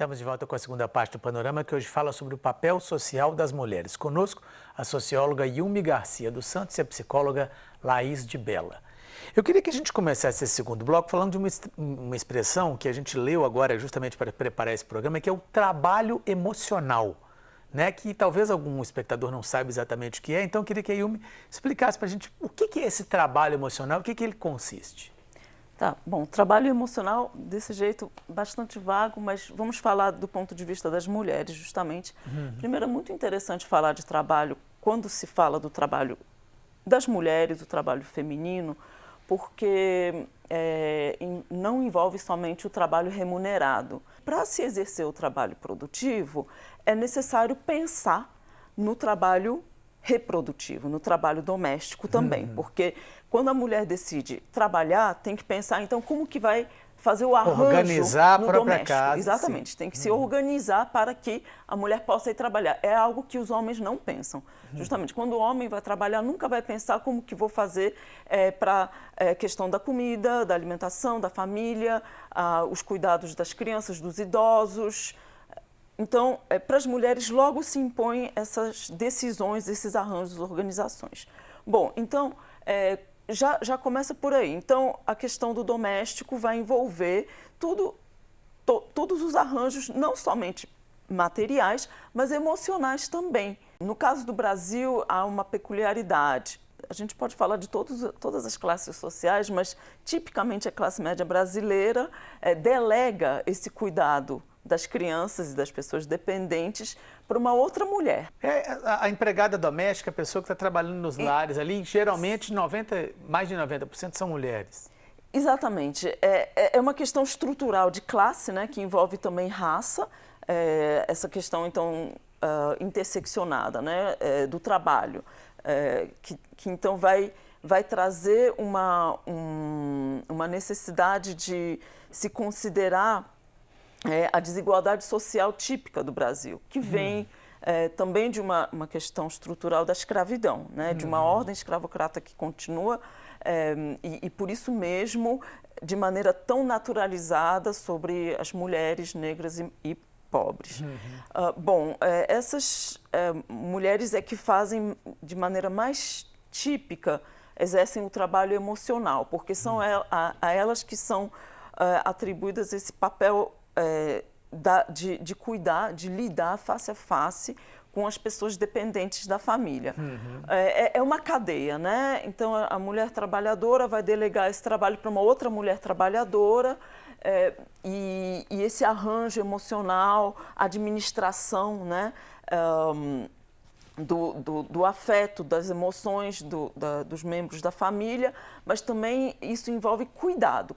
Estamos de volta com a segunda parte do Panorama, que hoje fala sobre o papel social das mulheres. Conosco, a socióloga Yumi Garcia dos Santos e a psicóloga Laís de Bella. Eu queria que a gente começasse esse segundo bloco falando de uma expressão que a gente leu agora justamente para preparar esse programa, que é o trabalho emocional, né? Que talvez algum espectador não saiba exatamente o que é. Então, eu queria que a Yumi explicasse para a gente o que é esse trabalho emocional, o que ele consiste. Tá, bom, trabalho emocional desse jeito bastante vago, mas vamos falar do ponto de vista das mulheres, justamente. Primeiro, é muito interessante falar de trabalho quando se fala do trabalho das mulheres, o trabalho feminino, porque não envolve somente o trabalho remunerado. Para se exercer o trabalho produtivo, é necessário pensar no trabalho reprodutivo, no trabalho doméstico também, porque quando a mulher decide trabalhar, tem que pensar, então, como que vai fazer o arranjo organizar no a própria doméstico. casa. Exatamente, Sim. Tem que se organizar para que a mulher possa ir trabalhar. É algo que os homens não pensam. Justamente, quando o homem vai trabalhar, nunca vai pensar como que vou fazer para a questão da comida, da alimentação, da família, os cuidados das crianças, dos idosos. Então, para as mulheres, logo se impõem essas decisões, esses arranjos, organizações. Bom, então, já começa por aí. Então, a questão do doméstico vai envolver todos os arranjos, não somente materiais, mas emocionais também. No caso do Brasil, há uma peculiaridade. A gente pode falar de todas as classes sociais, mas tipicamente a classe média brasileira delega esse cuidado das crianças e das pessoas dependentes para uma outra mulher. A empregada doméstica, a pessoa que está trabalhando nos lares ali, geralmente mais de 90% são mulheres. Exatamente. É uma questão estrutural de classe, né, que envolve também raça, essa questão, então, interseccionada, né, do trabalho, que então vai trazer uma necessidade de se considerar a desigualdade social típica do Brasil, que vem também de uma questão estrutural da escravidão, né? De uma ordem escravocrata que continua e por isso mesmo, de maneira tão naturalizada sobre as mulheres negras e pobres. Bom, essas mulheres que fazem de maneira mais típica, exercem o trabalho emocional, porque são a elas que são atribuídas esse papel de cuidar, de lidar face a face com as pessoas dependentes da família. É uma cadeia, né? Então, a mulher trabalhadora vai delegar esse trabalho para uma outra mulher trabalhadora e esse arranjo emocional, administração, né? Do afeto, das emoções dos membros da família, mas também isso envolve cuidado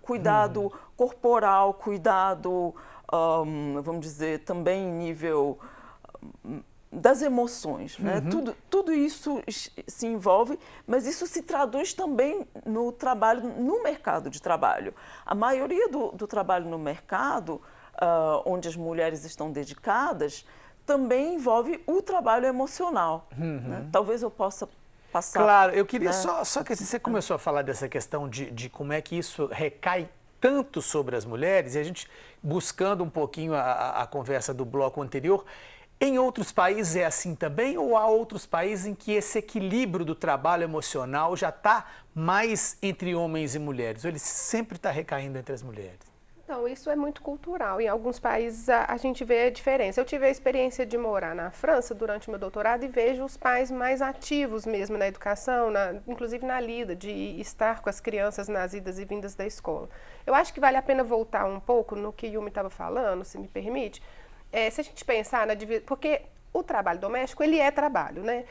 corporal, cuidado, vamos dizer, também em nível das emoções, né? Tudo isso se envolve, mas isso se traduz também no trabalho, no mercado de trabalho. A maioria do trabalho no mercado, onde as mulheres estão dedicadas, também envolve o trabalho emocional. Né? Talvez eu possa passar... Claro, eu queria só que você começou a falar dessa questão de como é que isso recai tanto sobre as mulheres, e a gente buscando um pouquinho a conversa do bloco anterior, em outros países é assim também, ou há outros países em que esse equilíbrio do trabalho emocional já está mais entre homens e mulheres, ou ele sempre está recaindo entre as mulheres? Então, isso é muito cultural. Em alguns países a gente vê a diferença. Eu tive a experiência de morar na França durante o meu doutorado e vejo os pais mais ativos mesmo na educação, inclusive na lida, de estar com as crianças nas idas e vindas da escola. Eu acho que vale a pena voltar um pouco no que Yumi estava falando, se me permite. Se a gente pensar porque o trabalho doméstico, ele é trabalho, né?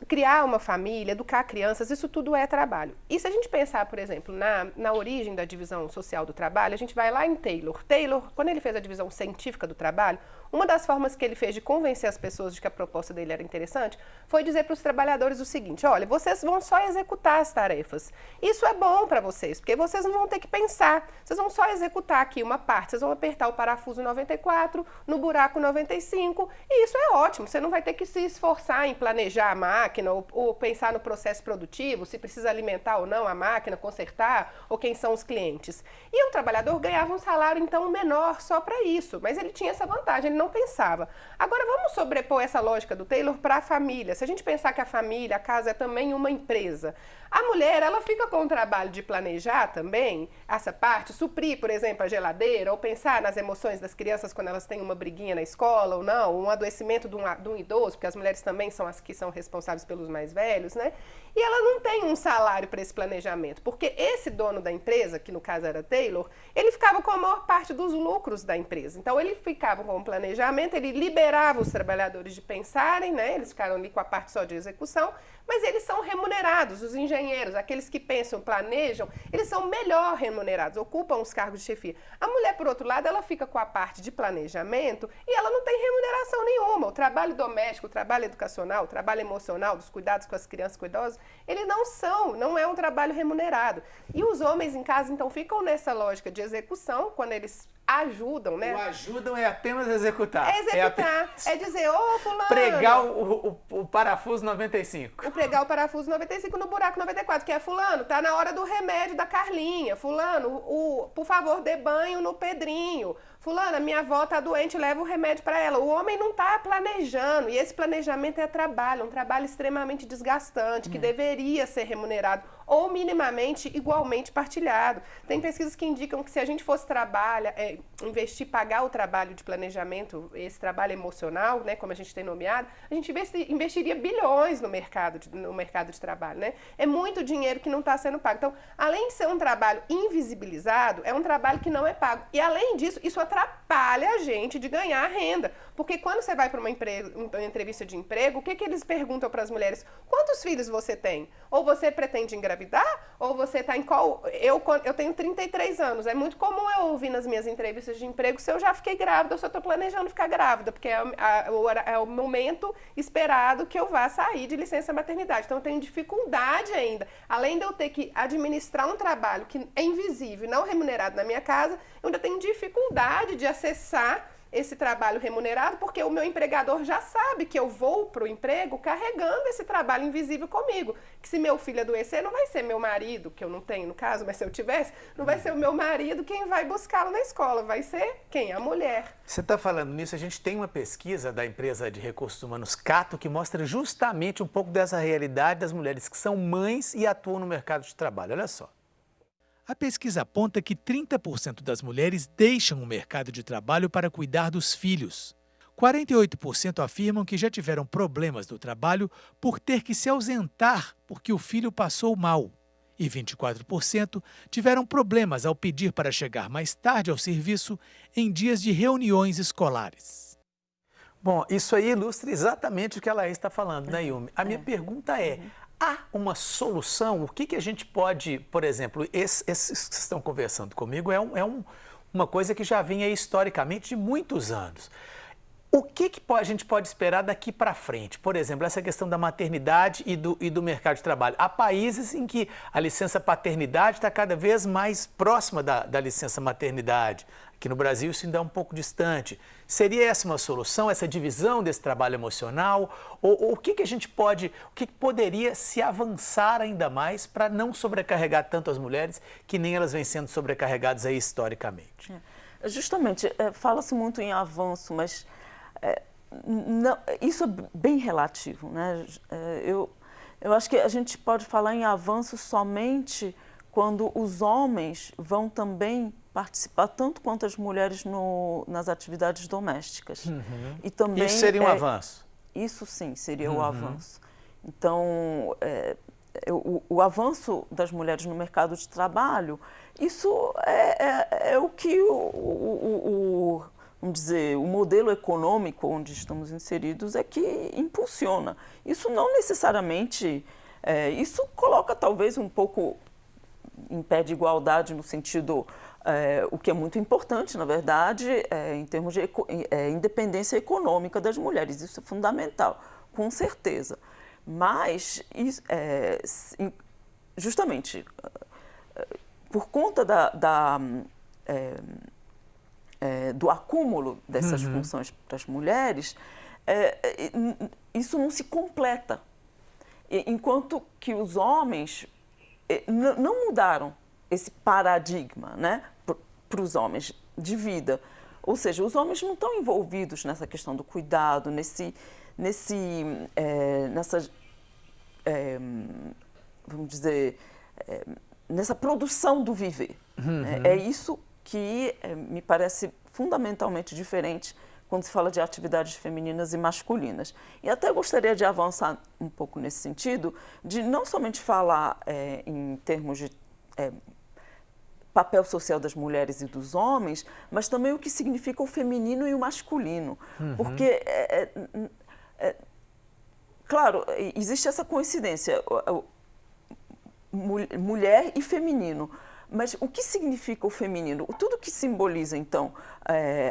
Criar uma família, educar crianças, isso tudo é trabalho. E se a gente pensar, por exemplo, na origem da divisão social do trabalho, a gente vai lá em Taylor. Taylor, quando ele fez a divisão científica do trabalho, uma das formas que ele fez de convencer as pessoas de que a proposta dele era interessante foi dizer para os trabalhadores o seguinte: olha, vocês vão só executar as tarefas. Isso é bom para vocês, porque vocês não vão ter que pensar. Vocês vão só executar aqui uma parte. Vocês vão apertar o parafuso 94 no buraco 95 e isso é ótimo ótimo, você não vai ter que se esforçar em planejar a máquina ou pensar no processo produtivo, se precisa alimentar ou não a máquina, consertar, ou quem são os clientes. E o trabalhador ganhava um salário, então, menor só para isso, mas ele tinha essa vantagem, ele não pensava. Agora, vamos sobrepor essa lógica do Taylor para a família. Se a gente pensar que a família, a casa é também uma empresa, a mulher, ela fica com o trabalho de planejar também essa parte, suprir, por exemplo, a geladeira, ou pensar nas emoções das crianças quando elas têm uma briguinha na escola ou não, um adoecimento de um idoso, porque as mulheres também são as que são responsáveis pelos mais velhos, né? E ela não tem um salário para esse planejamento, porque esse dono da empresa, que no caso era Taylor, ele ficava com a maior parte dos lucros da empresa. Então, ele ficava com o planejamento, ele liberava os trabalhadores de pensarem, né? Eles ficaram ali com a parte só de execução, mas eles são remunerados, os engenheiros, aqueles que pensam, planejam, eles são melhor remunerados, ocupam os cargos de chefia. A mulher, por outro lado, ela fica com a parte de planejamento e ela não tem remuneração nenhuma. O trabalho doméstico, o trabalho educacional, o trabalho emocional, dos cuidados com as crianças, com idosos, eles não é um trabalho remunerado. E os homens em casa, então, ficam nessa lógica de execução, quando eles ajudam, né? O ajudam é apenas executar. É executar, é dizer, ô fulano... Pregar o parafuso 95. Pregar o parafuso 95 no buraco 94, que é fulano, tá na hora do remédio da Carlinha, fulano, por favor, dê banho no Pedrinho, fulano, a minha avó tá doente, leva o remédio para ela. O homem não tá planejando, e esse planejamento é trabalho, um trabalho extremamente desgastante, que deveria ser remunerado, ou minimamente igualmente partilhado. Tem pesquisas que indicam que se a gente fosse investir, pagar o trabalho de planejamento, esse trabalho emocional, né, como a gente tem nomeado, a gente investiria bilhões no mercado de trabalho, né? É muito dinheiro que não está sendo pago. Então, além de ser um trabalho invisibilizado, é um trabalho que não é pago. E além disso, isso atrapalha a gente de ganhar renda. Porque quando você vai para uma entrevista de emprego, o que eles perguntam para as mulheres? Quantos filhos você tem? Ou você pretende engravidar? Ou você está em qual... Eu tenho 33 anos. É muito comum eu ouvir nas minhas entrevistas de emprego se eu já fiquei grávida ou se eu estou planejando ficar grávida, porque é o momento esperado que eu vá sair de licença maternidade. Então, eu tenho dificuldade ainda. Além de eu ter que administrar um trabalho que é invisível e não remunerado na minha casa, eu ainda tenho dificuldade de acessar esse trabalho remunerado, porque o meu empregador já sabe que eu vou para o emprego carregando esse trabalho invisível comigo. Que se meu filho adoecer, não vai ser meu marido, que eu não tenho no caso, mas se eu tivesse, não vai ser o meu marido quem vai buscá-lo na escola, vai ser quem? A mulher. Você está falando nisso, a gente tem uma pesquisa da empresa de recursos humanos Cato que mostra justamente um pouco dessa realidade das mulheres que são mães e atuam no mercado de trabalho. Olha só. A pesquisa aponta que 30% das mulheres deixam o mercado de trabalho para cuidar dos filhos. 48% afirmam que já tiveram problemas no trabalho por ter que se ausentar porque o filho passou mal. E 24% tiveram problemas ao pedir para chegar mais tarde ao serviço em dias de reuniões escolares. Bom, isso aí ilustra exatamente o que a Laís está falando, né, Yumi? A minha pergunta é... Há uma solução? O que a gente pode, por exemplo, esses que vocês estão conversando comigo uma coisa que já vinha historicamente de muitos anos. O que a gente pode esperar daqui para frente? Por exemplo, essa questão da maternidade e do mercado de trabalho. Há países em que a licença paternidade está cada vez mais próxima da licença maternidade. Aqui no Brasil isso ainda é um pouco distante. Seria essa uma solução, essa divisão desse trabalho emocional? Ou o que a gente pode, o que poderia se avançar ainda mais para não sobrecarregar tanto as mulheres, que nem elas vêm sendo sobrecarregadas aí historicamente? Justamente, fala-se muito em avanço, mas não, isso é bem relativo, né? Eu acho que a gente pode falar em avanço somente quando os homens vão também participar tanto quanto as mulheres nas atividades domésticas. E também, isso seria um avanço? Isso sim seria o avanço. Então, o avanço das mulheres no mercado de trabalho, isso é o que vamos dizer, o modelo econômico onde estamos inseridos é que impulsiona. Isso não necessariamente, isso coloca talvez um pouco em pé de igualdade no sentido, o que é muito importante, na verdade, em termos de independência econômica das mulheres. Isso é fundamental, com certeza. Mas, justamente, por conta do acúmulo dessas funções para as mulheres, isso não se completa. Enquanto que os homens não mudaram esse paradigma, né, para os homens de vida. Ou seja, os homens não estão envolvidos nessa questão do cuidado, vamos dizer, nessa produção do viver. É isso que me parece fundamentalmente diferente quando se fala de atividades femininas e masculinas. E até gostaria de avançar um pouco nesse sentido, de não somente falar em termos de papel social das mulheres e dos homens, mas também o que significa o feminino e o masculino. Porque, claro, existe essa coincidência, mulher e feminino. Mas o que significa o feminino? Tudo que simboliza, então,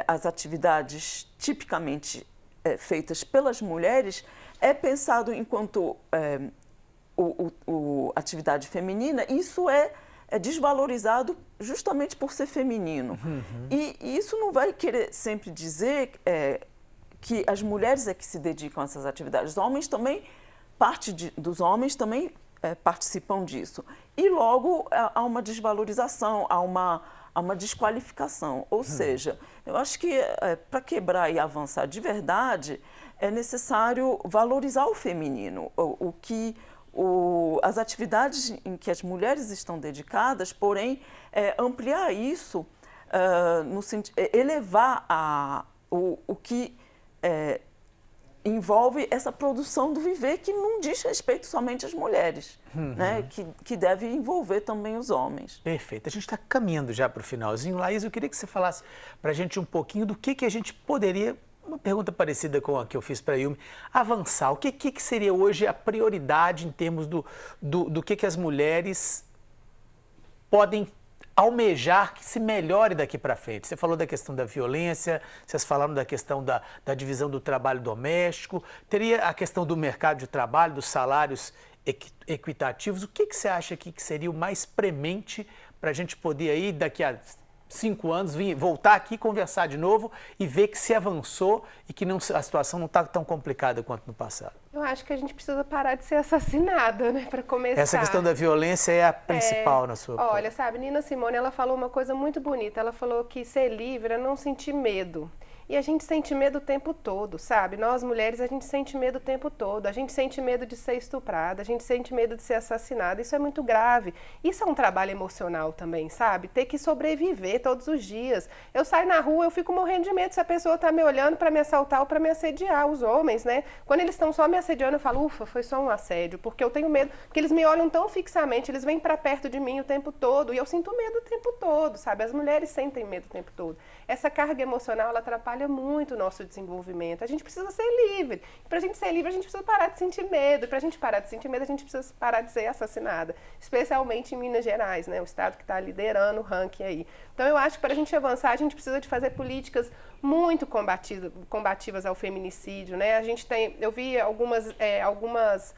as atividades tipicamente feitas pelas mulheres é pensado enquanto atividade feminina, e isso é desvalorizado justamente por ser feminino. E isso não vai querer sempre dizer que as mulheres é que se dedicam a essas atividades. Os homens também, parte dos homens também participam disso. E logo há uma desvalorização, há uma desqualificação. Ou seja, eu acho que para quebrar e avançar de verdade, é necessário valorizar o feminino, as atividades em que as mulheres estão dedicadas, porém, ampliar isso, elevar o que envolve essa produção do viver, que não diz respeito somente às mulheres, né? que deve envolver também os homens. Perfeito. A gente está caminhando já para o finalzinho. Laís, eu queria que você falasse para a gente um pouquinho do que a gente poderia, uma pergunta parecida com a que eu fiz para a Yumi, avançar. O que seria hoje a prioridade em termos do que as mulheres podem almejar que se melhore daqui para frente? Você falou da questão da violência, vocês falaram da questão da divisão do trabalho doméstico, teria a questão do mercado de trabalho, dos salários equitativos. O que você acha que seria o mais premente para a gente poder aí, daqui a 5 anos, voltar aqui, conversar de novo e ver que se avançou e que a situação não está tão complicada quanto no passado? Eu acho que a gente precisa parar de ser assassinada, né, para começar. Essa questão da violência é a principal na sua... Olha, sabe, Nina Simone, ela falou uma coisa muito bonita. Ela falou que ser livre é não sentir medo. E a gente sente medo o tempo todo, sabe? Nós, mulheres, a gente sente medo o tempo todo. A gente sente medo de ser estuprada, a gente sente medo de ser assassinada. Isso é muito grave. Isso é um trabalho emocional também, sabe? Ter que sobreviver todos os dias. Eu saio na rua, eu fico morrendo de medo se a pessoa tá me olhando para me assaltar ou para me assediar. Os homens, né? Quando eles estão só me assediando, eu falo, ufa, foi só um assédio. Porque eu tenho medo, porque eles me olham tão fixamente, eles vêm para perto de mim o tempo todo. E eu sinto medo o tempo todo, sabe? As mulheres sentem medo o tempo todo. Essa carga emocional, ela atrapalha muito o nosso desenvolvimento. A gente precisa ser livre. Para a gente ser livre, a gente precisa parar de sentir medo. Para a gente parar de sentir medo, a gente precisa parar de ser assassinada. Especialmente em Minas Gerais, né? O estado que está liderando o ranking aí. Então, eu acho que para a gente avançar, a gente precisa de fazer políticas muito combativas ao feminicídio, né? Eu vi algumas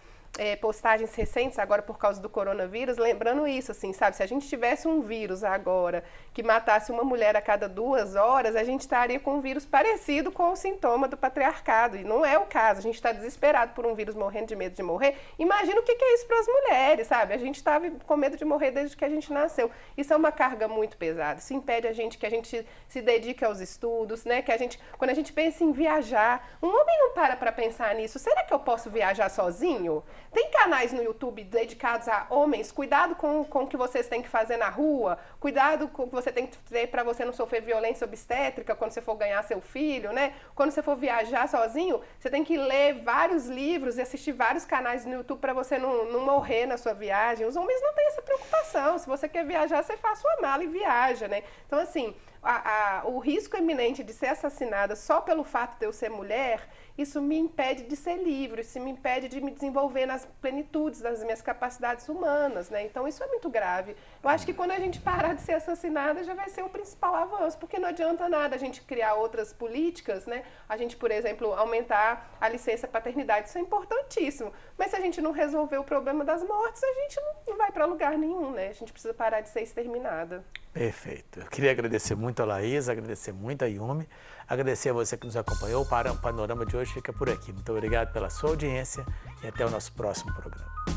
postagens recentes agora por causa do coronavírus, lembrando isso, assim, sabe? Se a gente tivesse um vírus agora que matasse uma mulher a cada 2 horas, a gente estaria com um vírus parecido com o sintoma do patriarcado, e não é o caso. A gente está desesperado por um vírus, morrendo de medo de morrer. Imagina o que é isso para as mulheres, sabe? A gente estava com medo de morrer desde que a gente nasceu. Isso é uma carga muito pesada. Isso impede que a gente se dedique aos estudos, né? Quando a gente pensa em viajar, um homem não para pensar nisso. Será que eu posso viajar sozinho? Tem canais no YouTube dedicados a homens, cuidado com o que vocês têm que fazer na rua, cuidado com o que você tem que ter para você não sofrer violência obstétrica quando você for ganhar seu filho, né? Quando você for viajar sozinho, você tem que ler vários livros e assistir vários canais no YouTube para você não morrer na sua viagem. Os homens não têm essa preocupação. Se você quer viajar, você faz sua mala e viaja, né? Então, assim, o risco iminente de ser assassinada só pelo fato de eu ser mulher, isso me impede de ser livre, isso me impede de me desenvolver nas plenitudes das minhas capacidades humanas, né? Então isso é muito grave. Eu acho que quando a gente parar de ser assassinada já vai ser o principal avanço, porque não adianta nada a gente criar outras políticas, né? A gente, por exemplo, aumentar a licença paternidade, isso é importantíssimo. Mas se a gente não resolver o problema das mortes, a gente não vai para lugar nenhum, né? A gente precisa parar de ser exterminada. Perfeito. Eu queria agradecer muito a Laís, agradecer muito a Yumi, agradecer a você que nos acompanhou. O Panorama de hoje fica por aqui. Muito obrigado pela sua audiência e até o nosso próximo programa.